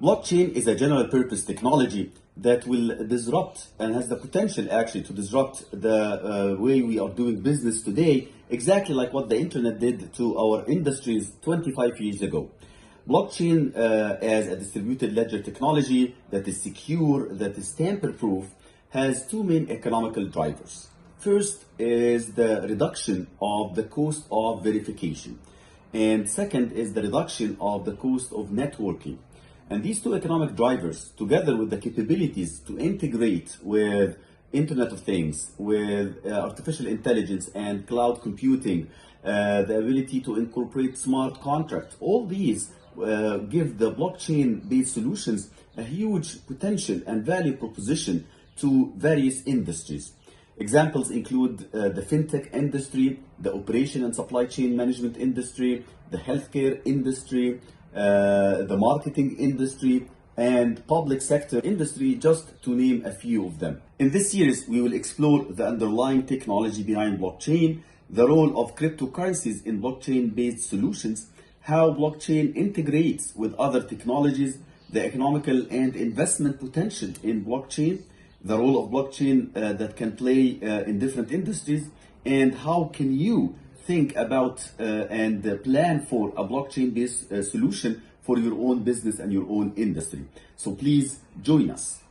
Blockchain is a general purpose technology that will disrupt and has the potential actually to disrupt the way we are doing business today, exactly like what the internet did to our industries 25 years ago. Blockchain as a distributed ledger technology that is secure, that is tamper-proof, has two main economical drivers. First is the reduction of the cost of verification. And second is the reduction of the cost of networking. And these two economic drivers, together with the capabilities to integrate with Internet of Things, with artificial intelligence and cloud computing, the ability to incorporate smart contracts, all these give the blockchain-based solutions a huge potential and value proposition to various industries. Examples include the fintech industry, the operation and supply chain management industry, the healthcare industry, the marketing industry, and public sector industry, just to name a few of them. In this series, we will explore the underlying technology behind blockchain, the role of cryptocurrencies in blockchain-based solutions, how blockchain integrates with other technologies, the economical and investment potential in blockchain, the role of blockchain that can play in different industries, and how can you think about and plan for a blockchain-based solution for your own business and your own industry. So please join us.